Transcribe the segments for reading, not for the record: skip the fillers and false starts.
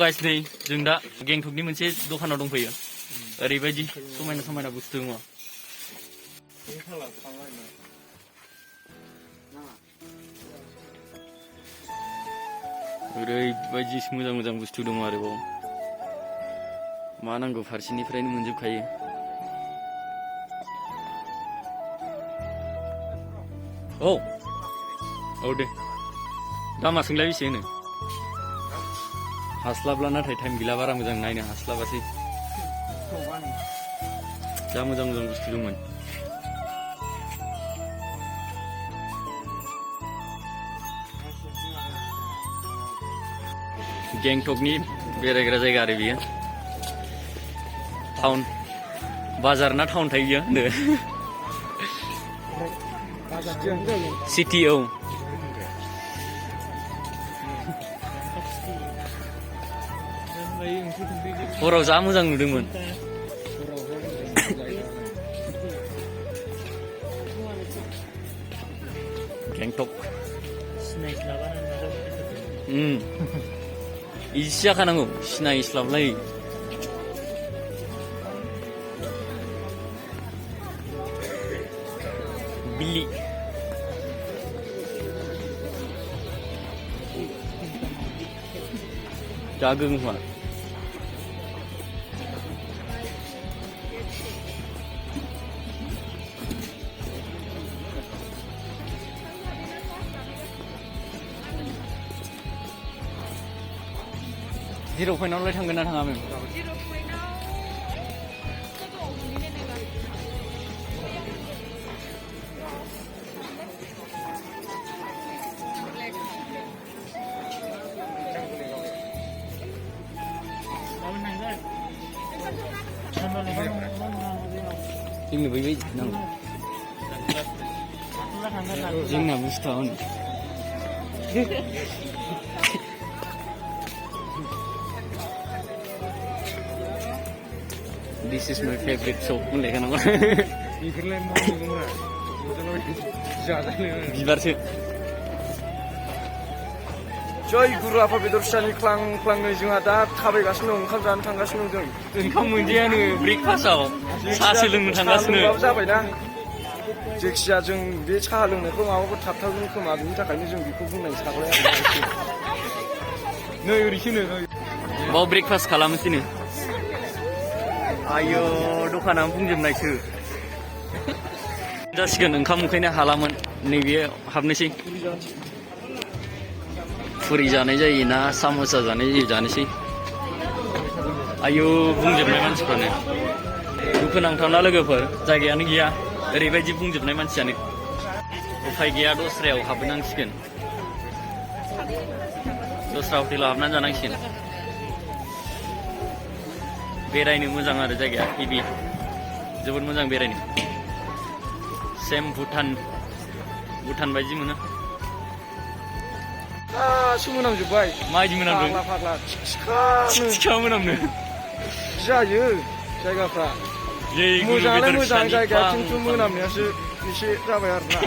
Guys नै जों दा गेंटकनि मोनसे दखानाव दंफैयो ओरैबायदि समायना समायना बुस्थु दङ ओरैबायदि मोजां मोजां बुस्थु दङ आरोबाव मा नांगौ फारसेनिफ्रायनो मोनजोबखायो औ दे दामा सोंलाय बेसे होनो हास्लाबला नाथाय टाइम गैला बारा मोजां नायनो हास्लाबासै जा मोजां मोजां बुस्थु दंमोन गेंटकनि बेरायग्रा जायगा आरो बियो टाउन बाजार ना टाउन थायो बियो होनदो सिटि औ हराव जा मोजां नुदोंमोन गेंटक इसे जाखानांगौ सिनायस्लाबलाय बिल्ली जागोन खोमा जिर' पइन्टआवलाय थांगोन ना थाङा मेम जोंनो बैबायदि नांगौ जोंना बुस्थुआ हनै This is my favorite shop होनलाय खानांगौ बिबारसो जय गुरु आफा बेदर फिसानि क्लां क्लांनै जोंहा दा थाबायगासिनो दं ओंखाम जानो थांगासिनो दं जों ओंखाम मोनजायानो ब्रेकफास्टआव साहासो लोंनो थांगासिनो जाबायना जायखिजाया जों बे साहा लोंनायखौ माबाफोर थाबथागोन खोमा बिनि थाखायनो जों बेखौ बुंनाय साबलाय नै ओरैसो नै बाव ब्रेकफास्ट खालामनोसैनो आयो दखाना बुंजोबनायसो जासिगोन ओंखाम उखैनो हालामोन नैबे हाबनोसै फुरि जानाय जायो ना साम'सा जानाय जायो जानोसै आयु बुंजोबनाय मानसिफ्रानो दुखुनांथावना लोगोफोर जायगायानो गैया ओरैबायदि बुंजोबनाय मानसियानो उफाय गैया दस्रायाव हाबनांसिगोन दस्रा हटेलाव हाबनानै जानांसिगोन बेरायनो मोजां आरो जायगाया हेभि जोबोद मोजां बेरायनो सेम भुटान बायदि मोनो सोमोनांजोब्बाय माबायदि मोनामदों फाग्ला थिखा मोनामनो जायो जायगाफ्रा मोजाङालाय मोजां जायगाया खिन्थु मोनामनायासो एसे जाबाय आरोना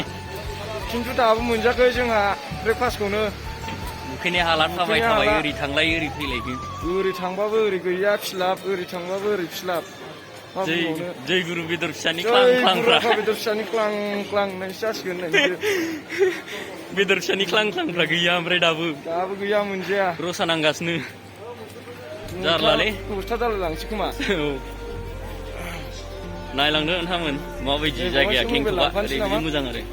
खिन्थु दाबो मोनजाखै जोंहा ब्रेकफास्टखौनो उखैनाय हाला थाबाय ओरै थांलाय ओरै फैलायगोन ओरै थांबाबो ओरै गैया फिलाब ओरै थांबाबो ओरै फिलाब जय गुरु बेदर फिसानि क्लां क्लांफ्रा बेदर फिसानि क्लां क्लां नायसो जासिगोन बेदर फिसानि क्लां क्लांफ्रा गैया ओमफ्राय दाबो गैया मोनजाया रसा नांगासिनो जारलालै अबस्था जालायलांसै खोमा नायलांदो नोंथांमोन माबायदि जायगाया गेंटकआ ओरैबायदि मोजां आरो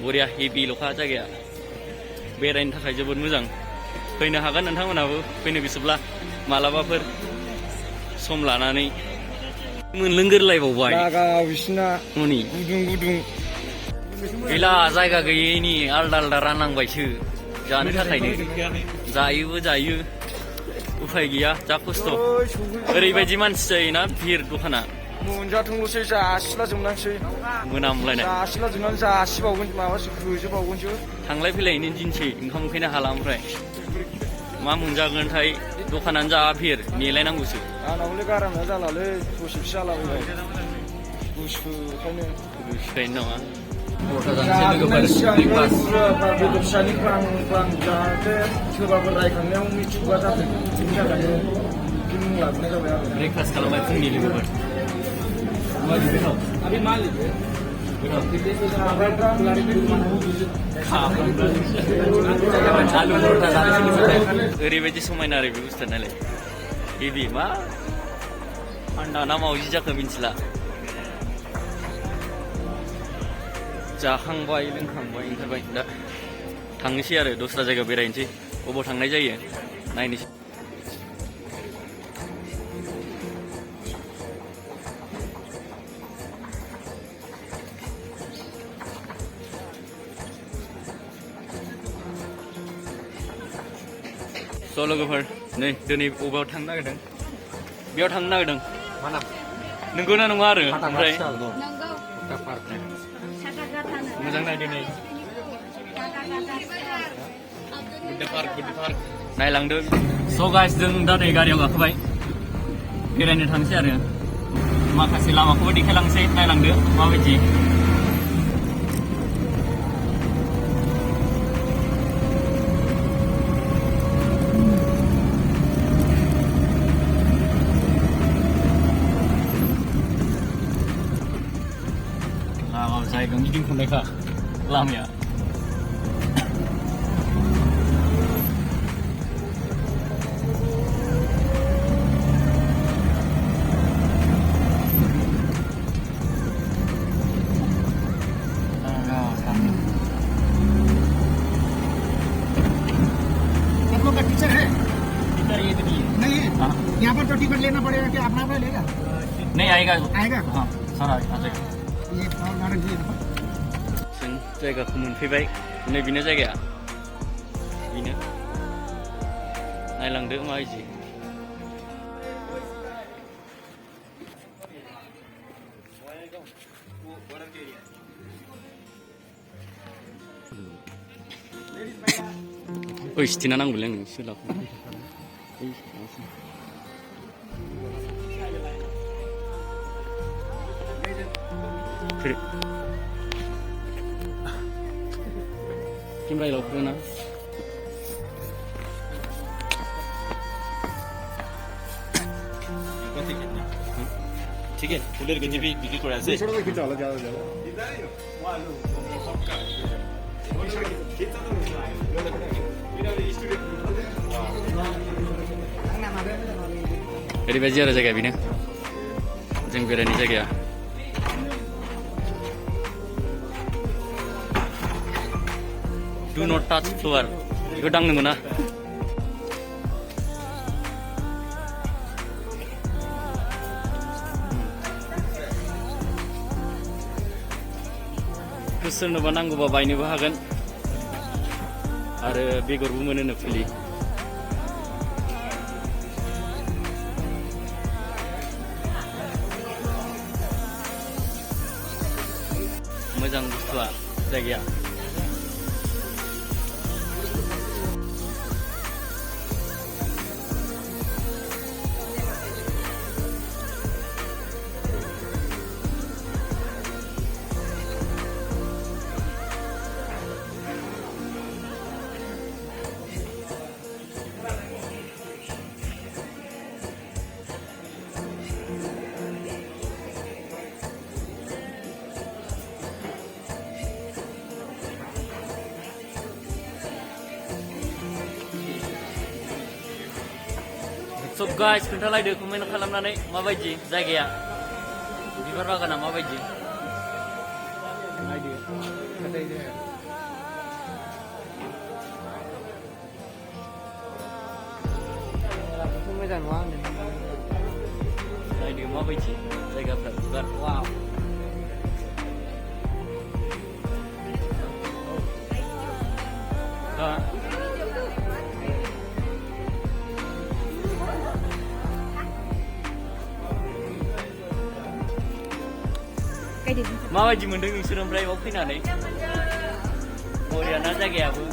बरिया हेभिल'खा जायगाया बेरायनो थाखाय जोबोद मोजां फैनो हागोन नोंथांमोनाबो फैनो गोसोब्ला मालाबाफोर सम लानानै मोनलोंगोरलायबावबाय बिसिना हनै गुदुं गैला जायगा गैयैनि आलदा आलदा राननांबायसो जानो थाखायनो जायोबो जायो उफाय गैया जा खस्थ' ओरैबायदि मानसि जायोना भिर दखाना मोनजाथोंल'सै जासिला जोबनांसै मोनामलायनाय जासिला जोबनानै जासिबावगोन माबासो होजोबावगोनसो थांलाय फैलायनि दिनसै ओंखाम उखैनो हाला ओमफ्राय मा मोनजागोनथाय दखानानो जा भिर नेलायनांगौसो आंनावलै गारामाया जालालै दसेसो जालाबायबाय गुसुखायनो नङा बेदरसानि ख्रां जाहाथे सोरबाफोर रायखांनायाव मिथिबा जाथों बिनि थाखायनो बिदि मुं लाबोनाय जाबाय आरो ब्रेकफास्ट खालामबाय फुंनि लोगोफोर माबायदि गोथाव ओरैबायदि समायना आरो बे बुस्थुआ नालाय हेभि मा थान्दा ना मावजि जाखो मिथिला जाखांबाय लोंखांबाय ओंखारबाय दा थांनोसै आरो दस्रा जायगायाव बेरायनोसै बबाव थांनाय जायो नायनोसै स' लोगोफोर नै दिनै बबेयाव थांनो नागिरदों बेयाव थांनो नागिरदों नंगौना नङा आरो ओमफ्राय मोजां नायदो नै नायलांदो स' गाइस जों दा नै गारियाव गाखोबाय बेरायनो थांसै आरो माखासे लामाखौबो देखायलांसै नायलांदो माबायदि जायगा गिदिंखुनायखा लामाया यहाँ पर तो टिकट लेना पड़ेगा कि अपना अपना लेगा नहीं आएगा आएगा हाँ सारा आ जाएगा ये और गार्डन जी जों जायगाखौ मोनफैबाय नै बेनो जायगाया बेनो नायलांदो माबायदि ओइ सिथिना नांगौलै आंनो सोलाबखौ Kimrai lo na ठीक है उधर गंजी भी बिक्री थोड़ा से छोड़ो खींचा लो ज्यादा ज्यादा ओरैबायदि आरो जायगाया बेनो जों बेरायनाय जायगाया Do not touch floor. Itu dang nemu na. Soरनोबा नांगौबा बायनोबो हागोन आरो बेगरबो मोनो फुलि मोजां बुस्थुआ जायगाया So guys, खोन्थालायदो कमेन्ट खालामनानै माबायदि जायगाया बिबार बागाना माबायदि नायदो खोन्थायदो मोजां नङा नायदो माबायदि जायगाफ्रा बिबार वाव माबायदि मोनदों नोंसोर ओमफ्राय बाव फैनानै बरियाना जायगायाबो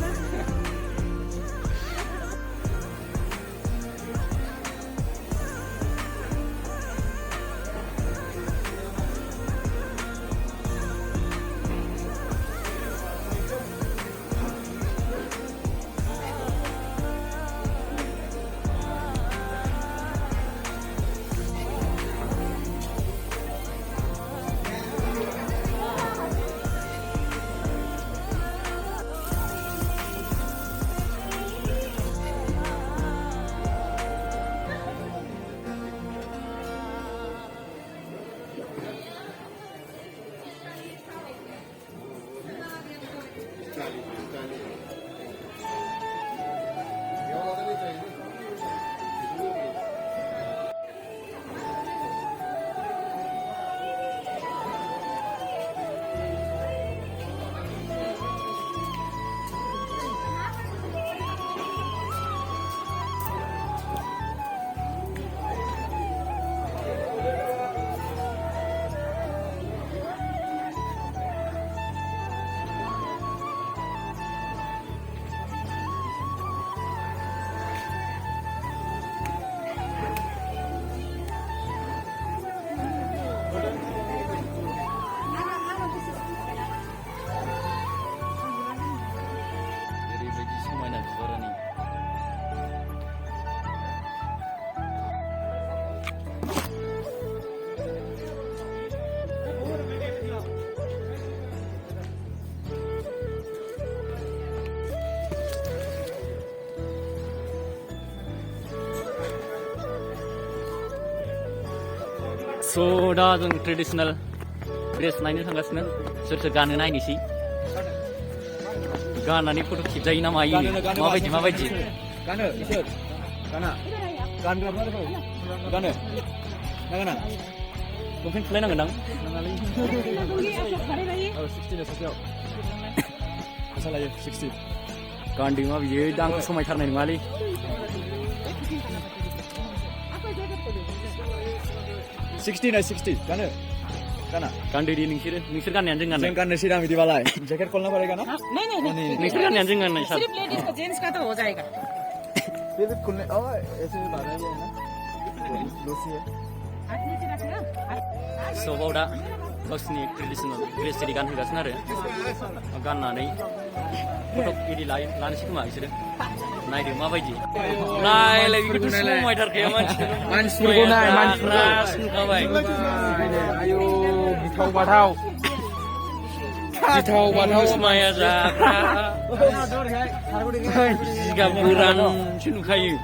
स' दा जों ट्रेडिसनेल ड्रेस नायनो थांगासिनो सोर सोर गानो नायनोसै गाननानै फट' खेबजायो ना मायो माबायदि गानो इसोर गाना गानग्राफ्रा गानो ना गाना लंपेन्ट खुलायनांगोन आं औ 60 सासेयाव फैसा लायो 60 गानदों मा बियो दा आंखौ समायथारनाय नङालै 60 ना 60 गानो गाना गानदो दे नोंसोर गाननायानो जों गाननाय जों गाननोसै दां बिदिबालाय जैकेट खोलना पड़ेगा ना नहीं नोंसोर गाननायानो जों गाननाय सार सिर्फ लेडीज का जेंट्स का तो हो जाएगा ये भी खुलने ओ ऐसे बारह ही है ना लोसी है हाथ नीचे रखना सबाव दा गावसिनि ट्रेडिसनेल ड्रेस एरि गानहोगासिनो आरो गाननानै फट' एरि लानोसै खोमा बिसोरो नायदो माबायदि नायलाय बेखौथ' समायथारखाया मानसिफोरखौ नाय मानसिफोरा नुखाबाय आयौ गिथाव बाथाव समाया जाग्रा जिगाब गोरानसो नुखायो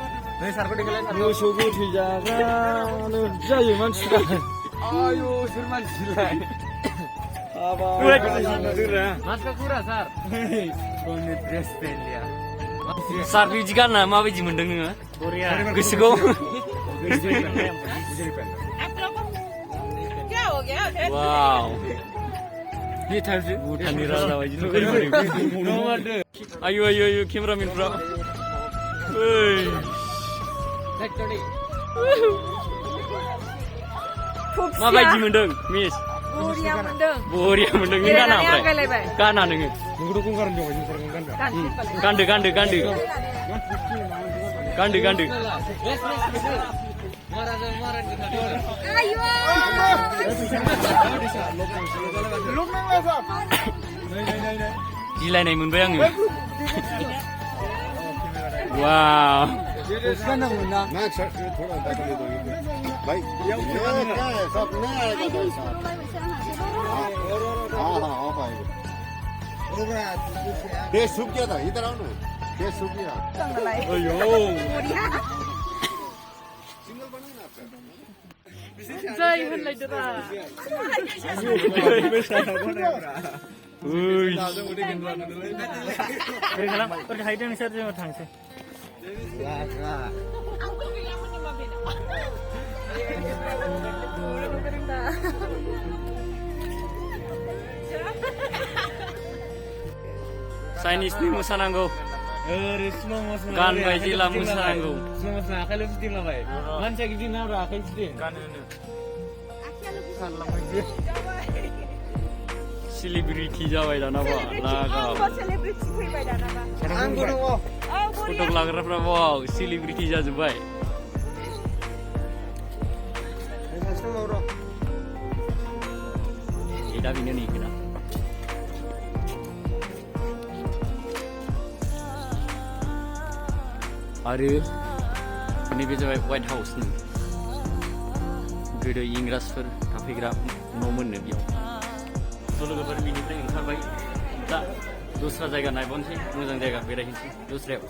मोसौ गोथै जाग्रा जायो मानसिफ्रा आयौ सोर मानसिलाय सार बिदि गानना माबायदि मोनदों नोङो गोसोखौ आप लोगों क्या हो गया वाव भुटाननि राजा बायदि नुखायो आयु केमेरामेनफ्रा माबायदि मोनदों मिस बरिया मोनदों नों गाना ओमफ्राय गाना नोङो गानदो गिलायनाय मोनबाय आङो वाव उसका ना होना मैं शर्ट थोड़ा dakali दो भाई ये क्या है सब नहीं आएगा भाई साहब हाँ पाएगा ये सूख गया था इधर आओ ना ये सूख गया अयो सिंगल बना ना आपका जय होनलायदोरा ओरै हायदो नोंसोर जोङो थांसै Aku bilang menyembah beda. चाइनिसनि मोसानांगौ गानबाय जेला मोसानांगौ आखाइल' फिदिंलाबाय मानसिया गिदिंना आखाइ फिदिं सेलिब्रिटि जाबाय दानाबा लागाव Selebriti फैबाय दानाबा फट' लाग्राफ्रा वाव सेलिब्रिटि जाजोब्बाय दा बेनो नै खोना आरो नैबे जाबाय व्हाइट हाउसनि गोदो इंराजफोर थाफैग्रा न'मोननो बेयाव लोगोफोर बिनिफ्राय ओंखारबाय दा दस्रा जायगा नायबावनोसै मोजां जायगा बेरायहैनोसै दस्रायाव